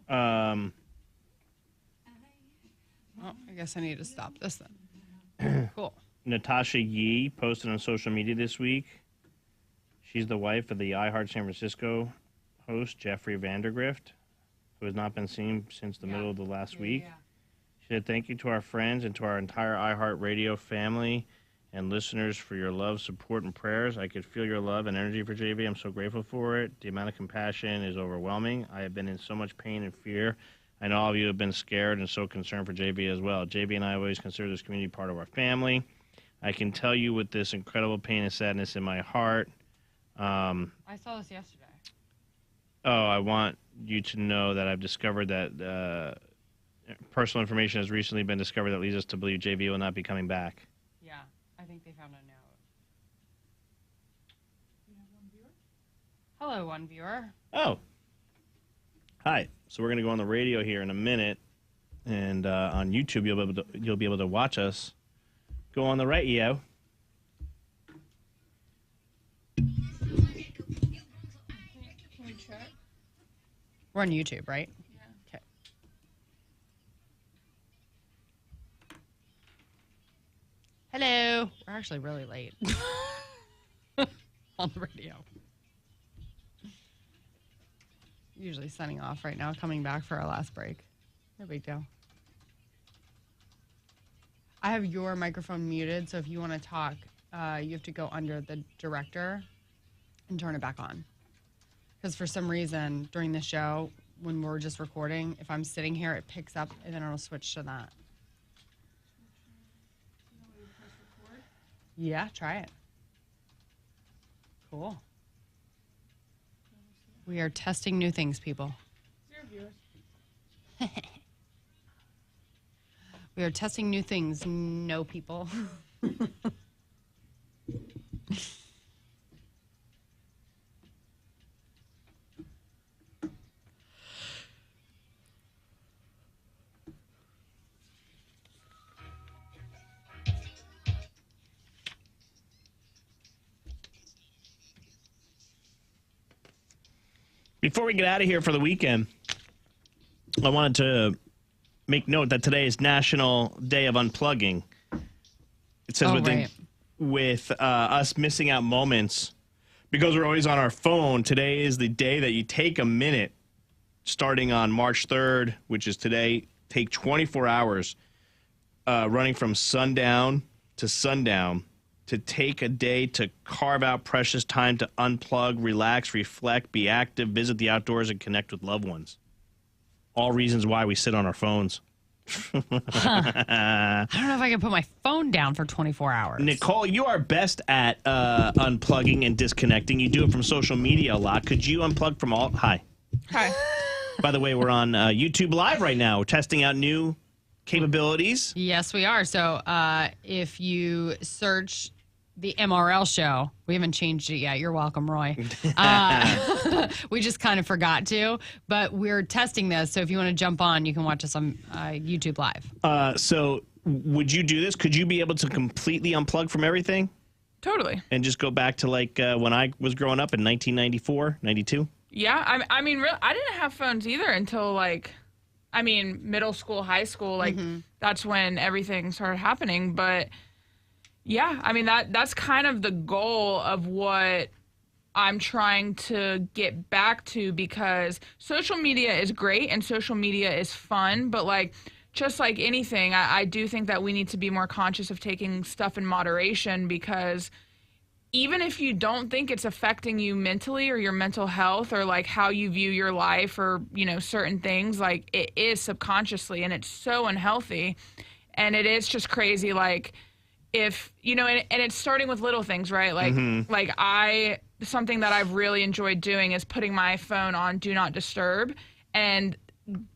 Oh, I guess I need to stop this then. Cool. Natasha Yee posted on social media this week. She's the wife of the iHeart San Francisco host, Jeffrey Vandergrift, who has not been seen since the middle of the last week. Yeah. She said, thank you to our friends and to our entire iHeart Radio family and listeners for your love, support, and prayers. I could feel your love and energy for JV. I'm so grateful for it. The amount of compassion is overwhelming. I have been in so much pain and fear. I know all of you have been scared and so concerned for JV as well. JV and I always consider this community part of our family. I can tell you with this incredible pain and sadness in my heart. I saw this yesterday. Oh, I want you to know that I've discovered that personal information has recently been discovered that leads us to believe JV will not be coming back. Yeah, I think they found a note. You have one viewer? Hello, one viewer. Oh. Hi. So we're going to go on the radio here in a minute, and on YouTube you'll be able to watch us go on the radio. Can we check? We're on YouTube, right? Yeah. Okay. Hello. We're actually really late on the radio. Usually signing off right now, coming back for our last break. No big deal. I have your microphone muted, so if you want to talk, you have to go under the director and turn it back on. Because for some reason, during the show, when we're just recording, if I'm sitting here, it picks up, and then it'll switch to that. Yeah, try it. Cool. We are testing new things, people. We are testing new things, no people. Before we get out of here for the weekend, I wanted to make note that today is National Day of Unplugging. It says with us missing out moments, because we're always on our phone, today is the day that you take a minute, starting on March 3rd, which is today, take 24 hours running from sundown to sundown to take a day to carve out precious time to unplug, relax, reflect, be active, visit the outdoors, and connect with loved ones. All reasons why we sit on our phones. I don't know if I can put my phone down for 24 hours. Nicole, you are best at unplugging and disconnecting. You do it from social media a lot. Could you unplug from all? Hi. Hi. By the way, we're on YouTube Live right now. We're testing out new capabilities. Yes, we are. So if you search the MRL show, we haven't changed it yet. You're welcome, Roy. We just kind of forgot to, but we're testing this. So if you want to jump on, you can watch us on YouTube Live. So would you do this? Could you be able to completely unplug from everything? Totally. And just go back to like when I was growing up in 1994, 92? Yeah. I mean, I didn't have phones either until middle school, high school. That's when everything started happening. But yeah, I mean, that's kind of the goal of what I'm trying to get back to, because social media is great and social media is fun, but just like anything, I do think that we need to be more conscious of taking stuff in moderation, because even if you don't think it's affecting you mentally or your mental health or how you view your life or, certain things, it is subconsciously, and it's so unhealthy. And it is just crazy. If, and it's starting with little things, right? Something that I've really enjoyed doing is putting my phone on Do Not Disturb, and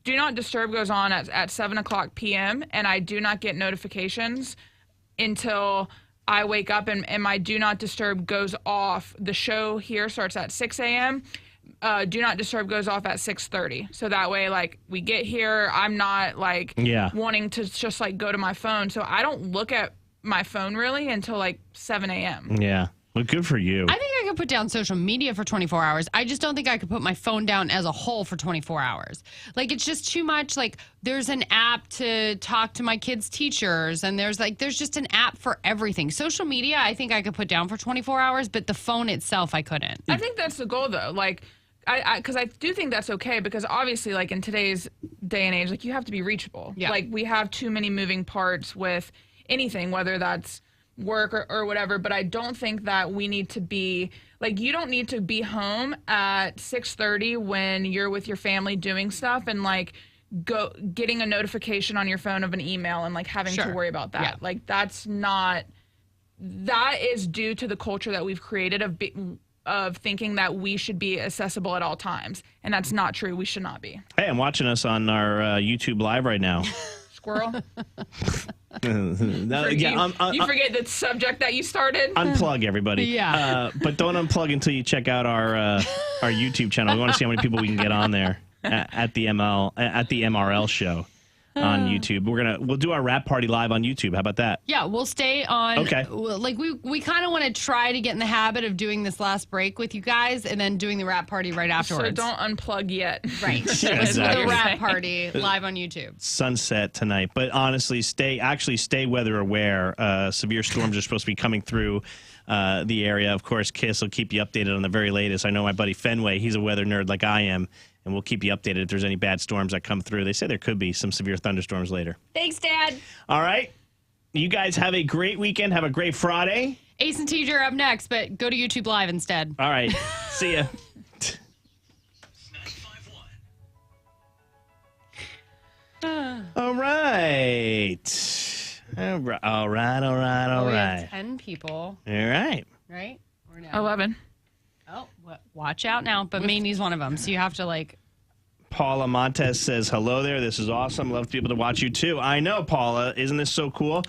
Do Not Disturb goes on at 7 o'clock p.m. and I do not get notifications until I wake up and my Do Not Disturb goes off. The show here starts at 6 a.m. Do Not Disturb goes off at 6:30. So that way, we get here, I'm not wanting to just go to my phone. So I don't look at my phone really until 7 a.m. Yeah. Well, good for you. I think I could put down social media for 24 hours. I just don't think I could put my phone down as a whole for 24 hours. Like, it's just too much. Like, there's an app to talk to my kids' teachers, and there's just an app for everything. Social media, I think I could put down for 24 hours, but the phone itself, I couldn't. I think that's the goal, though. Like, because I do think that's okay, because obviously, like, in today's day and age, like, you have to be reachable. Yeah. Like, we have too many moving parts with anything, whether that's work or whatever. But I don't think that we need to be, like, you don't need to be home at 6:30 when you're with your family doing stuff and, like, getting a notification on your phone of an email and, like, having to worry about that. Yeah. Like, that is due to the culture that we've created of thinking that we should be accessible at all times. And that's not true. We should not be. Hey, I'm watching us on our YouTube Live right now. Squirrel. No, You forget the subject that you started. Unplug, everybody. Yeah. But don't unplug until you check out our YouTube channel. We want to see how many people we can get on there at the MRL show on YouTube. We'll do our rap party live on YouTube. How about that? Yeah, we'll stay on. Okay. Like, we kind of want to try to get in the habit of doing this last break with you guys and then doing the rap party right afterwards. So don't unplug yet. Right. Yeah, Let's do exactly. the rap party live on YouTube. Sunset tonight. But honestly, stay weather aware. Severe storms are supposed to be coming through the area. Of course, KISS will keep you updated on the very latest. I know my buddy Fenway, he's a weather nerd like I am, and we'll keep you updated if there's any bad storms that come through. They say there could be some severe thunderstorms later. Thanks, Dad. All right. You guys have a great weekend. Have a great Friday. Ace and TJ are up next, but go to YouTube Live instead. All right. See ya. All right. All right. 10 people, All right. right? Or no? 11. Oh, watch out now. But Maney's one of them, so you have to, like... Paula Montes says, hello there. This is awesome. Love to be able to watch you, too. I know, Paula. Isn't this so cool?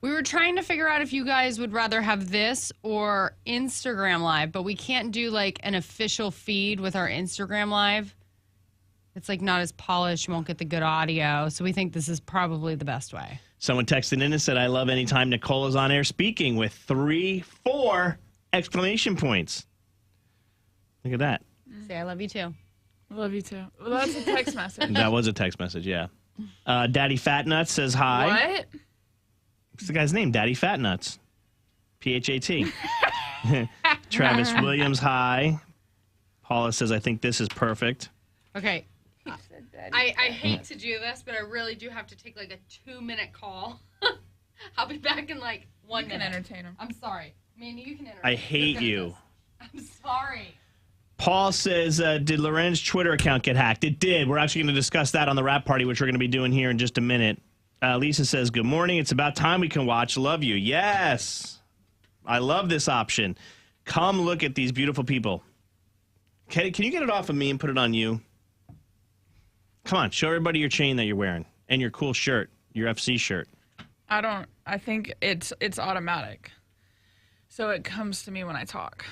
We were trying to figure out if you guys would rather have this or Instagram Live, but we can't do, like, an official feed with our Instagram Live. It's, like, not as polished. You won't get the good audio. So we think this is probably the best way. Someone texted in and said, I love anytime Nicole is on air speaking with 4 exclamation points. Look at that. Say I love you, too. I love you too. Well, that's a text message. That was a text message, yeah. Daddy Fat Nuts says hi. What? What's the guy's name? Daddy Fat Nuts. P-H-A-T. Travis Williams, hi. Paula says, I think this is perfect. Okay. I hate to do this, but I really do have to take, like, a 2-minute call. I'll be back in, like, 1 minute. You can entertain him. I'm sorry. Maney, you can entertain I hate you. I'm sorry. Paul says, did LauRen's Twitter account get hacked? It did. We're actually going to discuss that on the rap party, which we're going to be doing here in just a minute. Lisa says, good morning. It's about time we can watch Love You. Yes. I love this option. Come look at these beautiful people. Can you get it off of me and put it on you? Come on. Show everybody your chain that you're wearing and your cool shirt, your FC shirt. I think it's automatic. So it comes to me when I talk.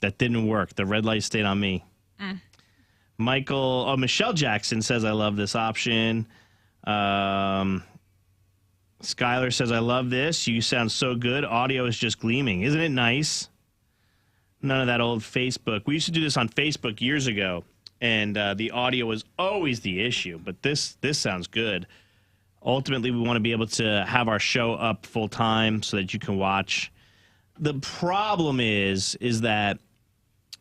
That didn't work. The red light stayed on me. Michelle Jackson says, I love this option. Skylar says, I love this. You sound so good. Audio is just gleaming. Isn't it nice? None of that old Facebook. We used to do this on Facebook years ago, and the audio was always the issue. But this sounds good. Ultimately, we want to be able to have our show up full time so that you can watch. The problem is that,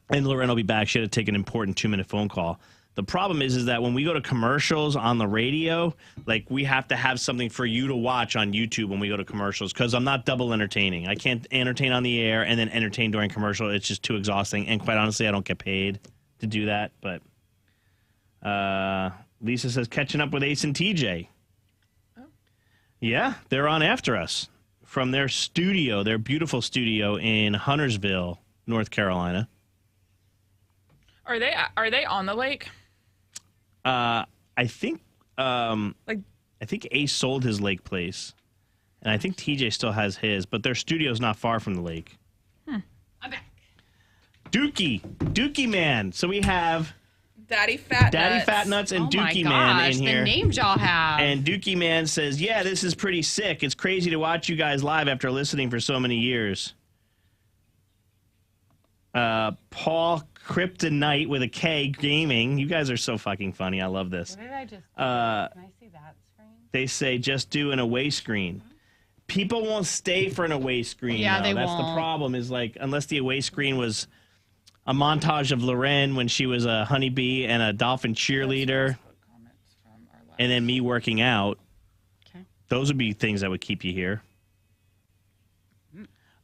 and LauRen will be back. She had to take an important 2-minute phone call. The problem is that when we go to commercials on the radio, like, we have to have something for you to watch on YouTube when we go to commercials, because I'm not double entertaining. I can't entertain on the air and then entertain during commercial. It's just too exhausting. And quite honestly, I don't get paid to do that. But Lisa says, catching up with Ace and TJ. Oh. Yeah, they're on after us from their studio, their beautiful studio in Huntersville, North Carolina. Are they on the lake? I think Like, I think Ace sold his lake place, and I think TJ still has his, but their studio's not far from the lake. I'm back. Dookie man. So we have Daddy Fat Nuts and Oh my Dookie gosh, Man in here. the names y'all have. And Dookie Man says, yeah, this is pretty sick. It's crazy to watch you guys live after listening for so many years. Paul Kryptonite with a K Gaming. You guys are so fucking funny. I love this. What did I just can I see that screen? They say just do an away screen. People won't stay for an away screen. Yeah, though. they That's won't. the problem is like, unless the away screen was a montage of LauRen when she was a honeybee and a dolphin cheerleader, and then me working out. Okay. Those would be things that would keep you here.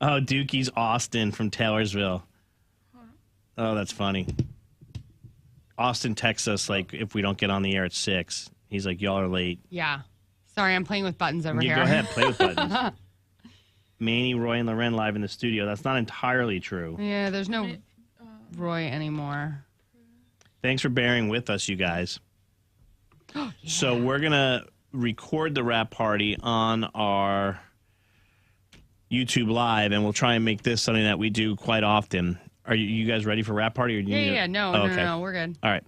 Oh, Dookie's Austin from Taylorsville. Oh, that's funny. Austin texts us like if we don't get on the air at 6. He's like, y'all are late. Yeah. Sorry, I'm playing with buttons over here. Go ahead, play with buttons. Maney, Roy, and LauRen live in the studio. That's not entirely true. Yeah, there's no Roy anymore. Thanks for bearing with us, you guys. Yeah. So we're going to record the rap party on our YouTube Live, and we'll try and make this something that we do quite often. Are you guys ready for rap party? Or do you Yeah, no, we're good. All right.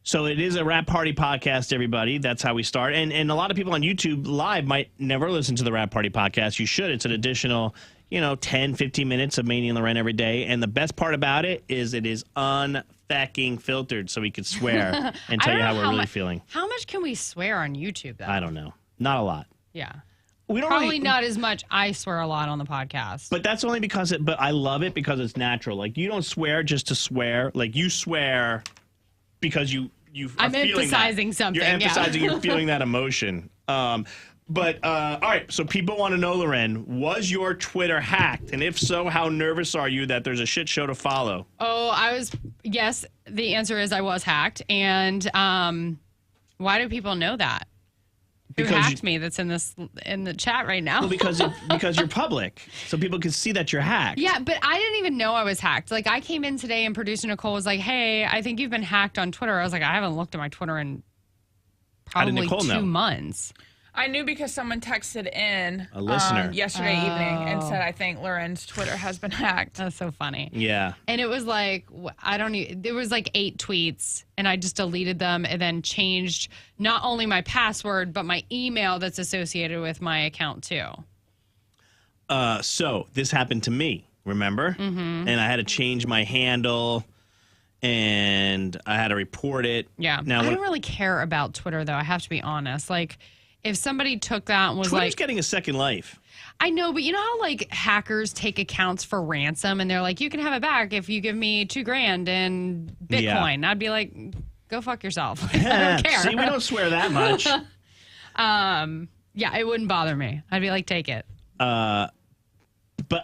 So it is a rap party podcast, everybody. That's how we start. And a lot of people on YouTube Live might never listen to the rap party podcast. You should. It's an additional, 10, 15 minutes of Maney and LauRen every day. And the best part about it is unfucking filtered, so we could swear and tell you how we're really feeling. How much can we swear on YouTube, though? I don't know. Not a lot. Yeah. We don't Probably not as much. I swear a lot on the podcast. But that's only because but I love it because it's natural. Like, you don't swear just to swear. Like, you swear because I'm emphasizing something. You're emphasizing you're feeling that emotion. All right, so people want to know, LauRen, was your Twitter hacked? And if so, how nervous are you that there's a shit show to follow? Oh, yes, the answer is I was hacked. And why do people know that? Who hacked me that's in the chat right now? Well, because you're public, so people can see that you're hacked. Yeah, but I didn't even know I was hacked. Like, I came in today and producer Nicole was like, hey, I think you've been hacked on Twitter. I was like, I haven't looked at my Twitter in probably 2 months. I knew because someone texted in a listener yesterday evening and said, I think LauRen's Twitter has been hacked. That's so funny. Yeah. And it was like, there was like 8 tweets and I just deleted them and then changed not only my password, but my email that's associated with my account too. So this happened to me, remember? Mm-hmm. And I had to change my handle and I had to report it. Yeah. Now, I don't really care about Twitter though. I have to be honest. Like, if somebody took that and was Twitter's like, getting a second life. I know, but you know how like hackers take accounts for ransom and they're like, you can have it back if you give me $2,000 in Bitcoin. Yeah. I'd be like, go fuck yourself. I don't care. See, we don't swear that much. Yeah, it wouldn't bother me. I'd be like, take it. But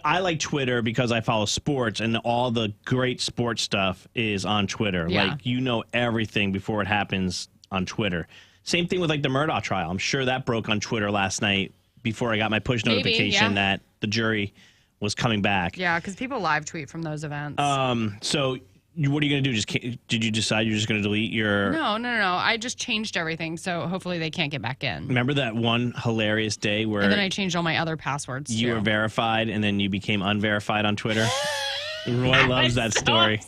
I like Twitter because I follow sports and all the great sports stuff is on Twitter. Yeah. Like, you know everything before it happens on Twitter. Same thing with like the Murdaugh trial. I'm sure that broke on Twitter last night before I got my push notification that the jury was coming back. Yeah, because people live tweet from those events. So what are you going to do? Did you decide you're just going to delete your... No. I just changed everything, so hopefully they can't get back in. Remember that one hilarious day where... And then I changed all my other passwords, You were verified, and then you became unverified on Twitter? Roy loves that story.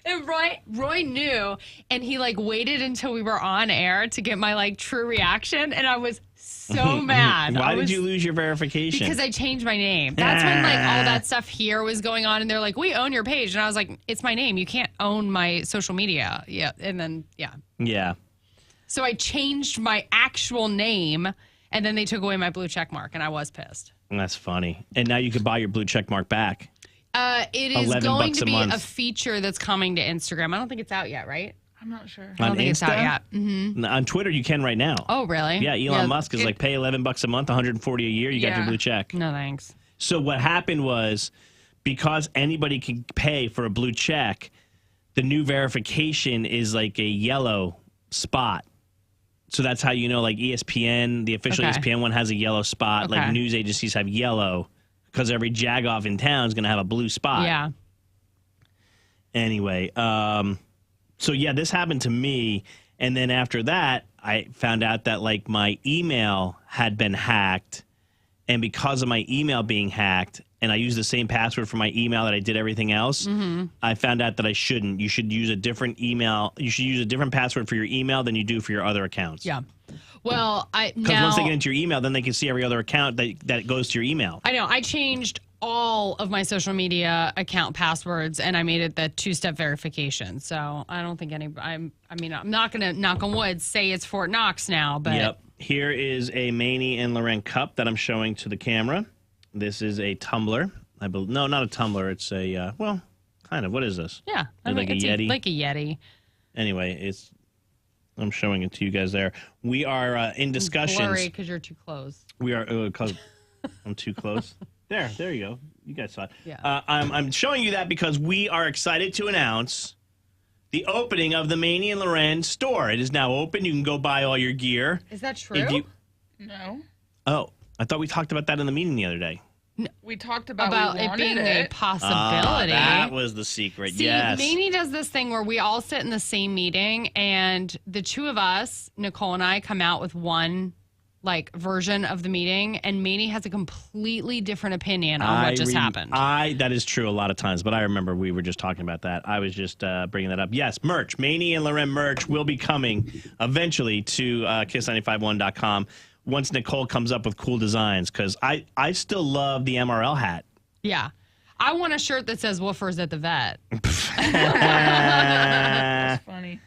And Roy knew, and he like waited until we were on air to get my like true reaction, and I was so mad. Why did you lose your verification? Because I changed my name. That's when like all that stuff here was going on, and they're like, "We own your page," and I was like, "It's my name. You can't own my social media." Yeah, and then yeah. So I changed my actual name, and then they took away my blue check mark, and I was pissed. That's funny. And now you can buy your blue check mark back. It is going to be a feature that's coming to Instagram. I don't think it's out yet, right? I'm not sure. I don't think it's out yet. Mm-hmm. On Twitter, you can right now. Oh, really? Yeah, Elon Musk is like, pay $11 a month, $140 a year. You got your blue check. No, thanks. So what happened was, because anybody can pay for a blue check, the new verification is like a yellow spot. So that's how you know, like ESPN, the official ESPN one has a yellow spot. Like news agencies have yellow. Because every jagoff in town is going to have a blue spot. Yeah. Anyway, so yeah, this happened to me. And then after that, I found out that like my email had been hacked. And because of my email being hacked and I use the same password for my email that I did everything else, I found out that I shouldn't. You should use a different email. You should use a different password for your email than you do for your other accounts. Yeah. Well, because once they get into your email, then they can see every other account that goes to your email. I know. I changed all of my social media account passwords, and I made it the 2-step verification. So I don't think I'm not going to, knock on wood, say it's Fort Knox now. But Yep. Here is a Maney and LauRen cup that I'm showing to the camera. This is a tumbler. No, not a tumbler. It's a, well, kind of. What is this? Yeah. Like a Yeti? Like a Yeti. Anyway, I'm showing it to you guys there. We are in discussions. Blurry because you're too close. We are, because I'm too close. There you go. You guys saw it. Yeah. I'm showing you that because we are excited to announce the opening of the Maney and LauRen store. It is now open. You can go buy all your gear. Is that true? No. Oh, I thought we talked about that in the meeting the other day. We talked about it being a possibility. That was the secret. See, yes. Maney does this thing where we all sit in the same meeting, and the two of us, Nicole and I, come out with one version of the meeting, and Maney has a completely different opinion on what just happened. That is true a lot of times, but I remember we were just talking about that. I was just bringing that up. Yes, merch. Maney and LauRen merch will be coming eventually to kiss951.com once Nicole comes up with cool designs, because I still love the MRL hat. Yeah. I want a shirt that says Woofers at the vet. That's funny.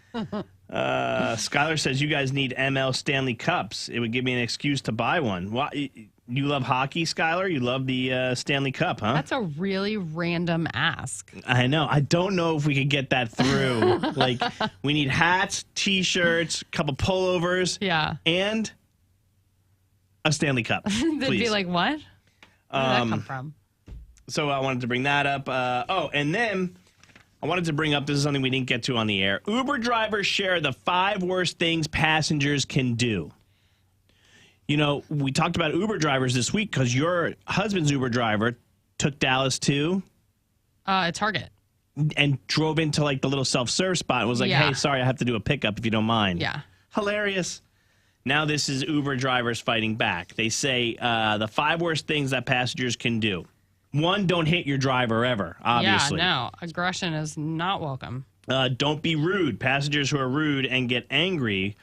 Skylar says you guys need ML Stanley Cups. It would give me an excuse to buy one. Well, you love hockey, Skylar? You love the Stanley Cup, huh? That's a really random ask. I know. I don't know if we could get that through. We need hats, T-shirts, a couple pullovers. Yeah. And a Stanley Cup. They'd be like, what? Where did that come from? So I wanted to bring that up. And then I wanted to bring up, this is something we didn't get to on the air. Uber drivers share the 5 worst things passengers can do. You know, we talked about Uber drivers this week because your husband's Uber driver took Dallas to Target and drove into the little self-serve spot and was like, hey, sorry, I have to do a pickup if you don't mind. Yeah. Hilarious. Now this is Uber drivers fighting back. They say the 5 worst things that passengers can do. 1, don't hit your driver ever, obviously. Yeah, no. Aggression is not welcome. Don't be rude. Passengers who are rude and get angry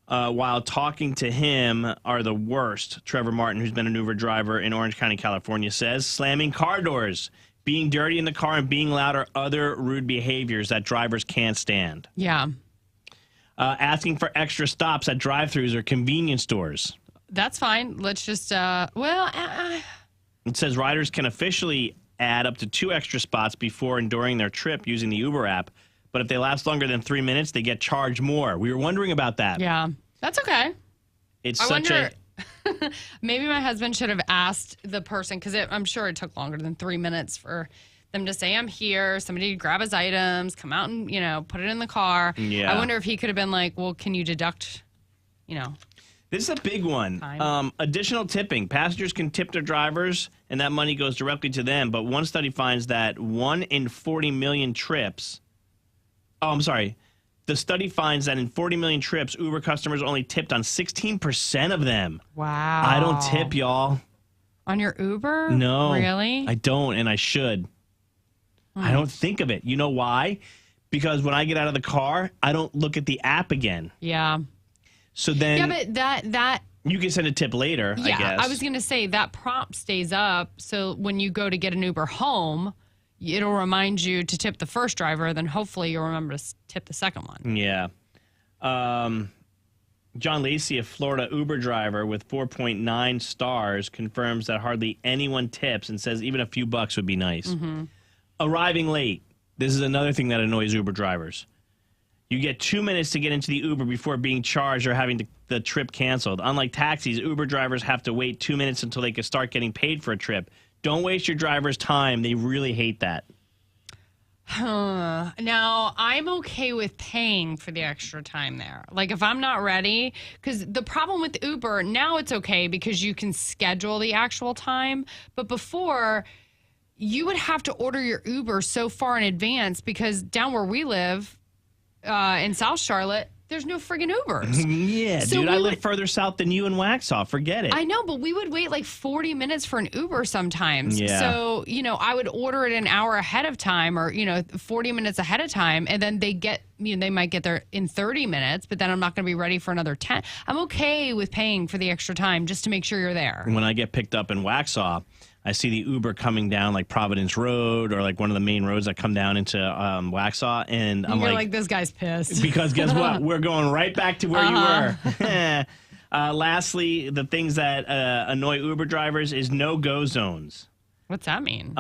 while talking to him are the worst. Trevor Martin, who's been an Uber driver in Orange County, California, says slamming car doors, being dirty in the car, and being loud are other rude behaviors that drivers can't stand. Yeah. Asking for extra stops at drive-thrus or convenience stores. That's fine. Let's just, It says riders can officially add up to 2 extra spots before and during their trip using the Uber app. But if they last longer than 3 minutes, they get charged more. We were wondering about that. Yeah, that's okay. It's Maybe my husband should have asked the person, because I'm sure it took longer than 3 minutes for them to say, I'm here, somebody grab his items, come out and, put it in the car. Yeah. I wonder if he could have been like, well, can you deduct, This is a big one. Additional tipping. Passengers can tip their drivers, and that money goes directly to them. But one study finds that 1 in 40 million trips. Oh, I'm sorry. The study finds that in 40 million trips, Uber customers only tipped on 16% of them. Wow. I don't tip, y'all. On your Uber? No. Really? I don't, and I should. I don't think of it. You know why? Because when I get out of the car, I don't look at the app again. Yeah. So then... Yeah, but that... You can send a tip later, I guess. I was going to say that prompt stays up, so when you go to get an Uber home, it'll remind you to tip the first driver, then hopefully you'll remember to tip the second one. Yeah. John Lacey, a Florida Uber driver with 4.9 stars, confirms that hardly anyone tips and says even a few bucks would be nice. Mm-hmm. Arriving late. This is another thing that annoys Uber drivers. You get 2 minutes to get into the Uber before being charged or having the trip canceled. Unlike taxis, Uber drivers have to wait 2 minutes until they can start getting paid for a trip. Don't waste your driver's time. They really hate that. Now, I'm okay with paying for the extra time there. Like, if I'm not ready, because the problem with Uber, now it's okay because you can schedule the actual time. But before, you would have to order your Uber so far in advance because down where we live in South Charlotte, there's no friggin' Ubers. Yeah, So dude, I we live would- further south than you in Waxhaw. Forget it. I know, but we would wait like 40 minutes for an Uber sometimes. Yeah. So, I would order it an hour ahead of time or, 40 minutes ahead of time. And then they might get there in 30 minutes, but then I'm not going to be ready for another 10. I'm okay with paying for the extra time just to make sure you're there. When I get picked up in Waxhaw, I see the Uber coming down like Providence Road or like one of the main roads that come down into Waxhaw. And I'm You're like, this guy's pissed. because guess what? We're going right back to where you were. Lastly, the things that annoy Uber drivers is no-go zones. What's that mean?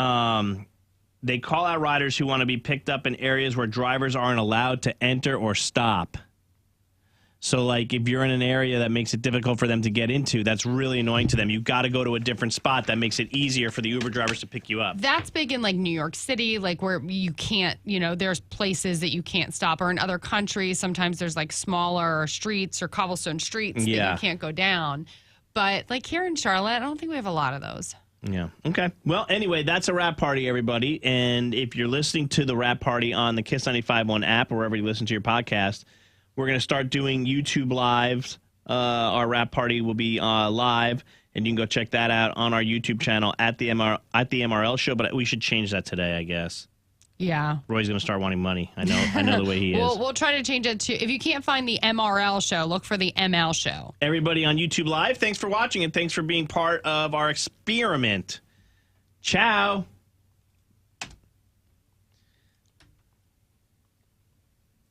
They call out riders who want to be picked up in areas where drivers aren't allowed to enter or stop. So, like, if you're in an area that makes it difficult for them to get into, that's really annoying to them. You've got to go to a different spot that makes it easier for the Uber drivers to pick you up. That's big in, like, New York City, like, where you can't, there's places that you can't stop. Or in other countries, sometimes there's, like, smaller streets or cobblestone streets that you can't go down. But, like, here in Charlotte, I don't think we have a lot of those. Yeah. Okay. Well, anyway, that's a Wrap Party, everybody. And if you're listening to the Wrap Party on the Kiss 95.1 app or wherever you listen to your podcast, we're going to start doing YouTube lives. Our Wrap Party will be live, and you can go check that out on our YouTube channel at the MRL Show. But we should change that today, I guess. Yeah. Roy's going to start wanting money. I know the way he is. We'll try to change it to, if you can't find the MRL Show, look for the ML Show. Everybody on YouTube Live, thanks for watching, and thanks for being part of our experiment. Ciao.